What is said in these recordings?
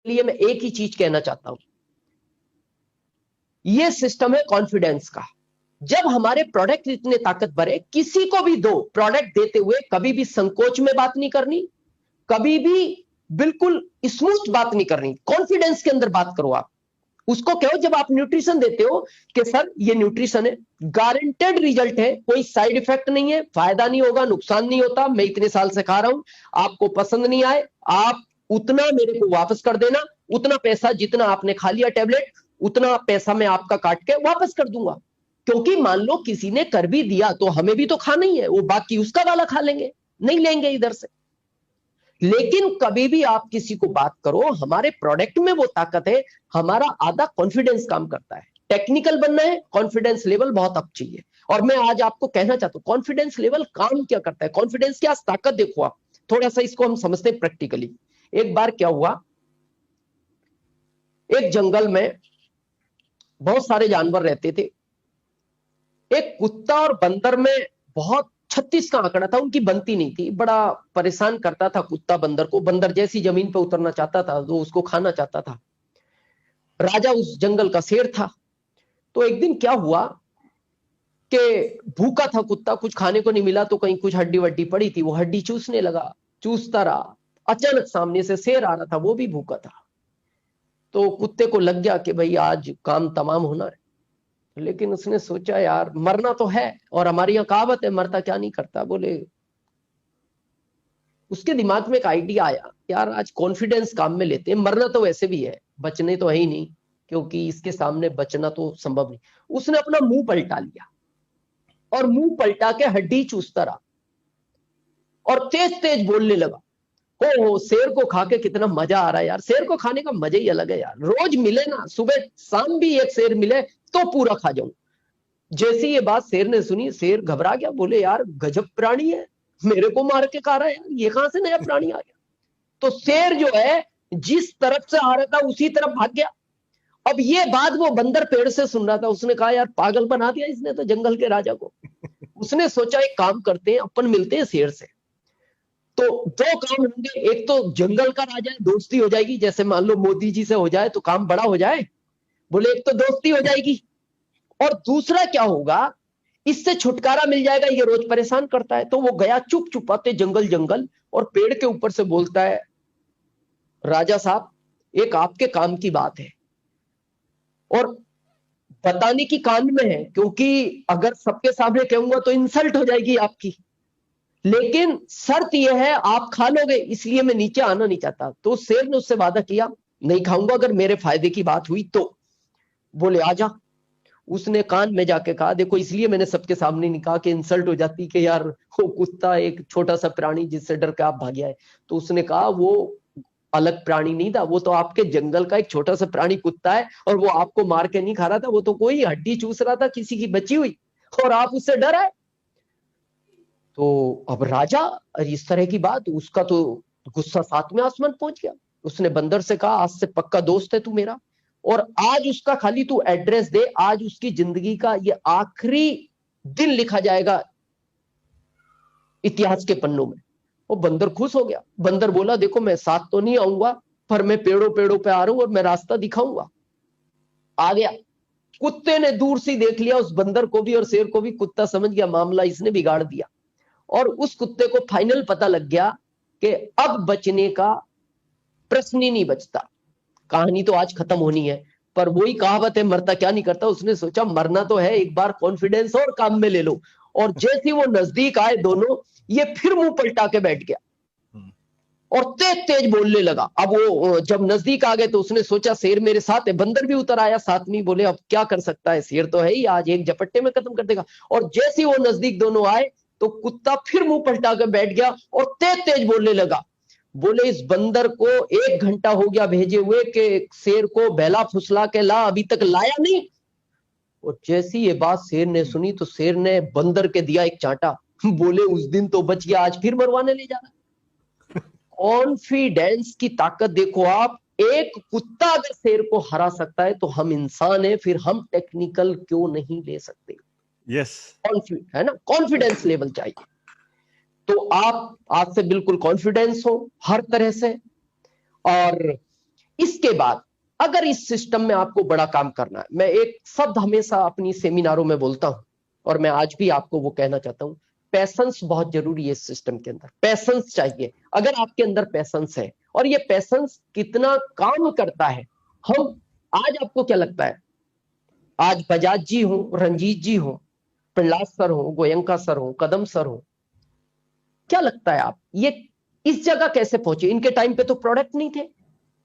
लिए मैं एक ही चीज कहना चाहता हूं, ये सिस्टम है कॉन्फिडेंस का। जब हमारे प्रोडक्ट इतने ताकतवर है, किसी को भी दो प्रोडक्ट देते हुए कभी भी संकोच में बात नहीं करनी, कभी भी बिल्कुल स्मूथ बात नहीं करनी, कॉन्फिडेंस के अंदर बात करो। आप उसको कहो, जब आप न्यूट्रिशन देते हो कि सर ये न्यूट्रिशन है, गारंटेड रिजल्ट है, कोई साइड इफेक्ट नहीं है, फायदा नहीं होगा, नुकसान नहीं होता, मैं इतने साल से खा रहा हूं, आपको पसंद नहीं आए, आप उतना मेरे को वापस कर देना, उतना पैसा जितना आपने खा लिया टेबलेट, उतना पैसा मैं आपका काट के वापस कर दूंगा। क्योंकि मान लो किसी ने कर भी दिया तो हमें भी तो खाना ही है, वो बाकी उसका वाला खा लेंगे, नहीं लेंगे इधर से। लेकिन कभी भी आप किसी को बात करो, हमारे प्रोडक्ट में वो ताकत है, हमारा आधा कॉन्फिडेंस काम करता है। टेक्निकल बनना है, कॉन्फिडेंस लेवल बहुत अप चाहिए। और मैं आज आपको कहना चाहता हूं कॉन्फिडेंस लेवल काम क्या करता है, कॉन्फिडेंस की आज ताकत देखो आप, थोड़ा सा इसको हम समझते हैं प्रैक्टिकली। एक बार क्या हुआ, एक जंगल में बहुत सारे जानवर रहते थे। एक कुत्ता और बंदर में बहुत 36 का आंकड़ा था, उनकी बनती नहीं थी, बड़ा परेशान करता था कुत्ता बंदर को। बंदर जैसी जमीन पर उतरना चाहता था तो उसको खाना चाहता था। राजा उस जंगल का शेर था। तो एक दिन क्या हुआ कि भूखा था कुत्ता, कुछ खाने को नहीं मिला, तो कहीं कुछ हड्डी वड्डी पड़ी थी, वो हड्डी चूसने लगा, चूसता रहा। अचानक सामने से शेर आ रहा था, वो भी भूखा था। तो कुत्ते को लग गया कि भाई आज काम तमाम होना है। लेकिन उसने सोचा यार मरना तो है, और हमारी यहां कहावत है मरता क्या नहीं करता। बोले, उसके दिमाग में एक आइडिया आया, यार आज कॉन्फिडेंस काम में लेते हैं, मरना तो वैसे भी है, बचने तो है ही नहीं, क्योंकि इसके सामने बचना तो संभव नहीं। उसने अपना मुंह पलटा लिया और मुंह पलटा के हड्डी चूसता रहा और तेज तेज बोलने लगा, हो शेर को खा के कितना मजा आ रहा है यार, शेर को खाने का मजा ही अलग है यार, रोज मिले ना, सुबह शाम भी एक शेर मिले तो पूरा खा जाऊं। जैसी ये बात शेर ने सुनी, शेर घबरा गया, बोले यार गजब प्राणी है, मेरे को मार के खा रहा है यार, ये कहां से नया प्राणी आ गया। तो शेर जो है जिस तरफ से आ रहा था उसी तरफ भाग गया। अब ये बात वो बंदर पेड़ से सुन रहा था, उसने कहा यार पागल बना दिया इसने तो जंगल के राजा को। उसने सोचा एक काम करते हैं, अपन मिलते हैं शेर से, तो दो काम होंगे, एक तो जंगल का राजा है, दोस्ती हो जाएगी, जैसे मान लो मोदी जी से हो जाए तो काम बड़ा हो जाए। बोले एक तो दोस्ती हो जाएगी, और दूसरा क्या होगा, इससे छुटकारा मिल जाएगा, ये रोज परेशान करता है। तो वो गया चुप चुपाते जंगल जंगल, और पेड़ के ऊपर से बोलता है, राजा साहब एक आपके काम की बात है, और बताने की कान में है, क्योंकि अगर सबके सामने कहूंगा तो इंसल्ट हो जाएगी आपकी, लेकिन शर्त यह है आप खा लोगे, इसलिए मैं नीचे आना नहीं चाहता। तो शेर ने उससे वादा किया, नहीं खाऊंगा अगर मेरे फायदे की बात हुई तो। बोले आजा। उसने कान में जाके कहा, देखो इसलिए मैंने सबके सामने नहीं कहा कि इंसल्ट हो जाती कि यार वो कुत्ता एक छोटा सा प्राणी जिससे डर के आप भाग आए। तो उसने कहा वो अलग प्राणी नहीं था, वो तो आपके जंगल का एक छोटा सा प्राणी कुत्ता है, और वो आपको मार के नहीं खा रहा था, वो तो कोई हड्डी चूस रहा था किसी की बची हुई, और आप उससे डर आए। तो अब राजा, इस तरह की बात, उसका तो गुस्सा सातवें आसमान पहुंच गया। उसने बंदर से कहा, आज से पक्का दोस्त है तू मेरा, और आज उसका खाली तू एड्रेस दे, आज उसकी जिंदगी का ये आखिरी दिन लिखा जाएगा इतिहास के पन्नों में। वो बंदर खुश हो गया। बंदर बोला, देखो मैं साथ तो नहीं आऊंगा, पर मैं पेड़ों पेड़ों पे आ रहा हूं और मैं रास्ता दिखाऊंगा। आ गया। कुत्ते ने दूर से देख लिया उस बंदर को भी और शेर को भी, कुत्ता समझ गया मामला इसने बिगाड़ दिया, और उस कुत्ते को फाइनल पता लग गया कि अब बचने का प्रश्न ही नहीं बचता, कहानी तो आज खत्म होनी है। पर वही कहावत है मरता क्या नहीं करता, उसने सोचा मरना तो है, एक बार कॉन्फिडेंस और काम में ले लो। और जैसे वो नजदीक आए दोनों, ये फिर मुंह पलटा के बैठ गया और तेज तेज बोलने लगा। अब वो जब नजदीक आ गए तो उसने सोचा शेर मेरे साथ है, बंदर भी उतर आया साथ में, बोले अब क्या कर सकता है, शेर तो है ही, आज एक झपट्टे में खत्म कर देगा। और जैसे वो नजदीक दोनों आए तो कुत्ता फिर मुंह पलटा कर बैठ गया और तेज तेज बोलने लगा। बोले इस बंदर को 1 घंटा हो गया भेजे हुए कि शेर को बहला फुसला के ला, अभी तक लाया नहीं। और जैसी ये बात शेर ने सुनी तो शेर ने बंदर के दिया एक चांटा। बोले उस दिन तो बच गया, आज फिर मरवाने ले जा रहा। कॉन्फिडेंस की ताकत देखो आप, एक कुत्ता अगर शेर को हरा सकता है तो हम इंसान हैं, फिर हम टेक्निकल क्यों नहीं ले सकते। यस, है ना, कॉन्फिडेंस लेवल चाहिए। तो आप आज से बिल्कुल कॉन्फिडेंस हो हर तरह से। और इसके बाद अगर इस सिस्टम में आपको बड़ा काम करना है, मैं एक शब्द हमेशा अपनी सेमिनारों में बोलता हूं और मैं आज भी आपको वो कहना चाहता हूं, पैशंस बहुत जरूरी है इस सिस्टम के अंदर। पैशंस चाहिए। अगर आपके अंदर पैशंस है, और ये पैशंस कितना काम करता है, हम आज आपको क्या लगता है, आज बजाज जी हो, रंजीत जी हो, प्रहलाद सर हो, गोयंका सर हो, कदम सर हो, क्या लगता है आप ये इस जगह कैसे पहुंचे? इनके टाइम पे तो प्रोडक्ट नहीं थे,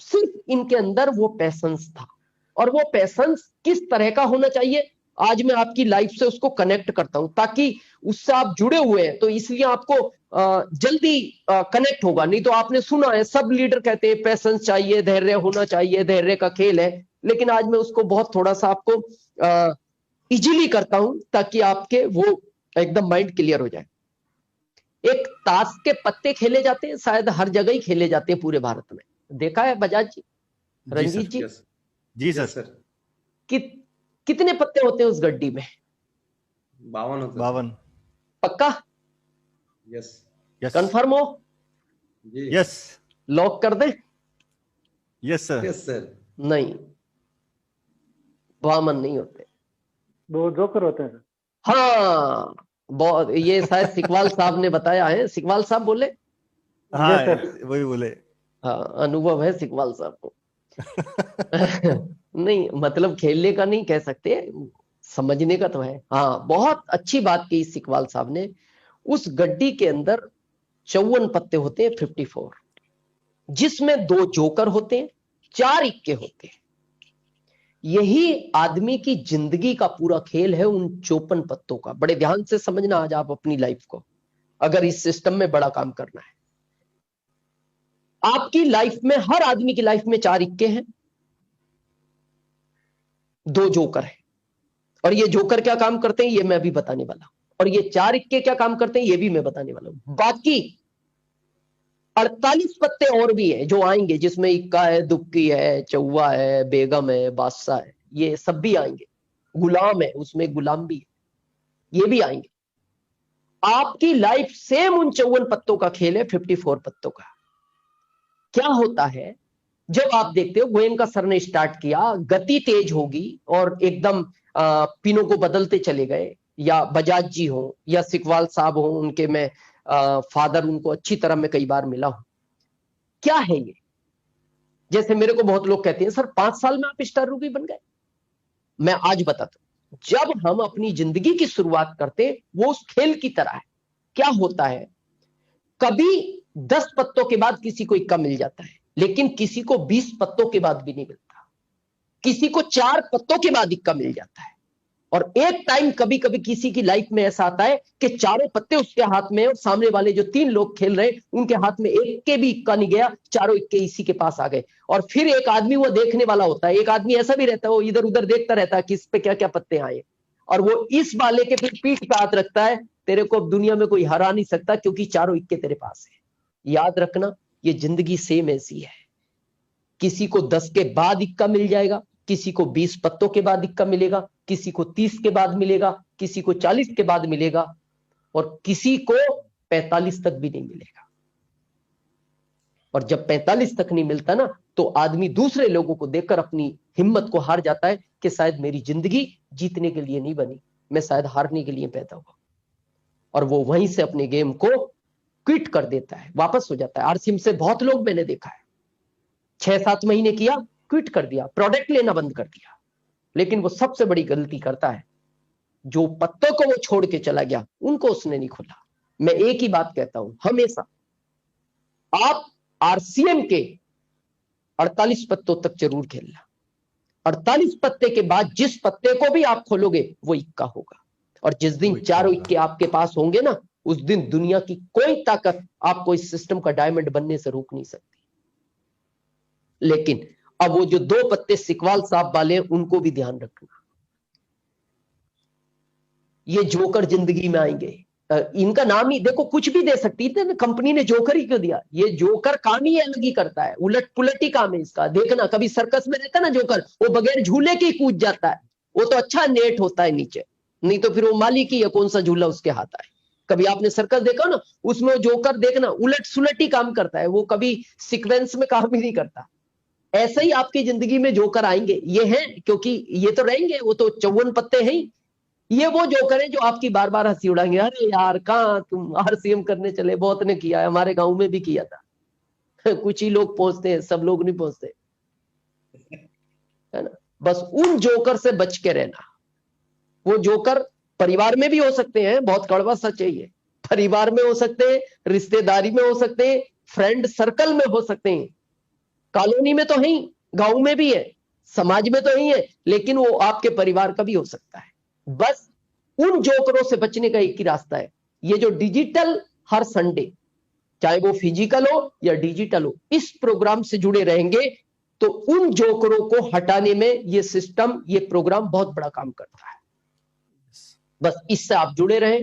सिर्फ इनके अंदर वो पैशंस था। और वो पैशंस किस तरह का होना चाहिए, आज मैं आपकी लाइफ से उसको कनेक्ट करता हूं, ताकि उससे आप जुड़े हुए हैं तो इसलिए आपको जल्दी कनेक्ट होगा। नहीं तो आपने सुना है सब लीडर कहते हैं पैशंस चाहिए, धैर्य होना चाहिए, धैर्य का खेल है, लेकिन आज मैं उसको बहुत थोड़ा सा आपको इजीली करता हूं ताकि आपके वो एकदम माइंड क्लियर हो जाए। एक ताश के पत्ते खेले जाते हैं, शायद हर जगह ही खेले जाते हैं पूरे भारत में, देखा है बजाज जी, रंजीत जी? जी सर। कितने पत्ते होते हैं उस गड्डी में? 52 होते हैं। 52। पक्का? यस। कंफर्म हो? यस। लॉक कर दे? Yes sir. Yes sir. नहीं, 52 नहीं होते, 2 जोकर होते हैं। हाँ, बहुत, ये शायद सिकवाल साहब ने बताया है, सिकवाल साहब बोले? हाँ वही बोले। हाँ, अनुभव है सिकवाल साहब को। नहीं, मतलब खेलने का नहीं कह सकते, समझने का तो है। हाँ, बहुत अच्छी बात की सिकवाल साहब ने। उस गड्डी के अंदर 54 पत्ते होते हैं, 54, जिसमें 2 जोकर होते हैं, 4 इक्के होते हैं। यही आदमी की जिंदगी का पूरा खेल है, उन 54 पत्तों का। बड़े ध्यान से समझना आज आप अपनी लाइफ को, अगर इस सिस्टम में बड़ा काम करना है। आपकी लाइफ में, हर आदमी की लाइफ में 4 इक्के हैं, 2 जोकर है। और ये जोकर क्या काम करते हैं ये मैं अभी बताने वाला हूं, और ये 4 इक्के क्या काम करते हैं ये भी मैं बताने वाला हूं। बाकी 48 पत्ते और भी है जो आएंगे, जिसमें इक्का है, दुक्की है, चौवा है, बेगम है, बादशाह है, ये सब भी आएंगे। गुलाम है, उसमें गुलाम भी है, ये भी आएंगे। आपकी लाइफ सेम उन 54 पत्तों का खेल है, 54 पत्तों का। क्या होता है जब आप देखते हो गोयनका सर ने स्टार्ट किया, गति तेज होगी और एकदम पिनों को बदलते चले गए, या बजाज जी हो या सिकवाल साहब हो, उनके मैं फादर, उनको अच्छी तरह मैं कई बार मिला हूं। क्या है ये? जैसे मेरे को बहुत लोग कहते हैं सर 5 साल में आप स्टार रूबी बन गए। मैं आज बताता हूं, जब हम अपनी जिंदगी की शुरुआत करते वो उस खेल की तरह है। क्या होता है, कभी 10 पत्तों के बाद किसी को इक्का मिल जाता है, लेकिन किसी को 20 पत्तों के बाद भी नहीं मिलता, किसी को 4 पत्तों के बाद इक्का मिल जाता है। और एक टाइम कभी कभी किसी की लाइफ में ऐसा आता है कि चारों पत्ते उसके हाथ में, और सामने वाले जो 3 लोग खेल रहे उनके हाथ में एक के भी इक्का नहीं गया, चारों इक्के इसी के पास आ गए। और फिर एक आदमी वो देखने वाला होता है, एक आदमी ऐसा भी रहता है वो इधर उधर देखता रहता है कि इस पे क्या क्या पत्ते आए, और वो इस वाले के फिर पीठ पे हाथ रखता है, तेरे को अब दुनिया में कोई हरा नहीं सकता क्योंकि चारों इक्के तेरे पास है। याद रखना, ये जिंदगी सेम ऐसी है। किसी को 10 के बाद इक्का मिल जाएगा, किसी को 20 पत्तों के बाद इक्का मिलेगा, किसी को 30 के बाद मिलेगा, किसी को 40 के बाद मिलेगा, और किसी को 45 तक भी नहीं मिलेगा। और जब 45 तक नहीं मिलता ना, तो आदमी दूसरे लोगों को देखकर अपनी हिम्मत को हार जाता है कि शायद मेरी जिंदगी जीतने के लिए नहीं बनी, मैं शायद हारने के लिए पैदा हुआ। और वो वहीं से अपने गेम को क्विट कर देता है, वापस हो जाता है। आरसीएम से बहुत लोग मैंने देखा है, 6-7 महीने किया, क्विट कर दिया, प्रोडक्ट लेना बंद कर दिया। लेकिन वो सबसे बड़ी गलती करता है, जो पत्तों को वो छोड़ के चला गया उनको उसने नहीं खोला। मैं एक ही बात कहता हूं हमेशा, आप आरसीएम के 48 पत्तों तक जरूर खेलना। 48 पत्ते के बाद जिस पत्ते को भी आप खोलोगे वो इक्का होगा, और जिस दिन चारों इक्के आपके पास होंगे ना, उस दिन दुनिया की कोई ताकत आपको इस सिस्टम का डायमंड बनने से रोक नहीं सकती। लेकिन अब वो जो 2 पत्ते सिकवाल साहब वाले, उनको भी ध्यान रखना, ये जोकर जिंदगी में आएंगे। इनका नाम ही देखो, कुछ भी दे सकती थी ना, कंपनी ने जोकर ही क्यों दिया? ये जोकर काम ही अलग ही करता है, उलट पुलट ही काम है इसका। देखना, कभी सर्कस में रहता ना जोकर, वो बगैर झूले के ही कूद जाता है, वो तो अच्छा नेट होता है नीचे, नहीं तो फिर वो मालिक ही है, कौन सा झूला उसके हाथ आए। कभी आपने सर्कस देखा ना, उसमें जोकर देखना उलट सुलट ही काम करता है, वो कभी सीक्वेंस में काम ही नहीं करता। ऐसे ही आपकी जिंदगी में जोकर आएंगे, ये हैं, क्योंकि ये तो रहेंगे, वो तो 54 पत्ते हैं ही। ये वो जोकर है जो आपकी बार बार हंसी उड़ाएंगे, अरे यार कहाँ तुम आरसीएम करने चले, बहुत ने किया है, हमारे गांव में भी किया था। कुछ ही लोग पहुंचते हैं, सब लोग नहीं पहुंचते, है ना। बस उन जोकर से बच के रहना। वो जोकर परिवार में भी हो सकते हैं, बहुत कड़वा सच है ये, परिवार में हो सकते हैं, रिश्तेदारी में हो सकते हैं, फ्रेंड सर्कल में हो सकते हैं, कॉलोनी में तो है ही, गांव में भी है, समाज में तो ही है, लेकिन वो आपके परिवार का भी हो सकता है। बस उन जोकरों से बचने का एक ही रास्ता है, ये जो डिजिटल हर संडे, चाहे वो फिजिकल हो या डिजिटल हो, इस प्रोग्राम से जुड़े रहेंगे तो उन जोकरों को हटाने में ये सिस्टम, ये प्रोग्राम बहुत बड़ा काम करता है। बस इससे आप जुड़े रहें।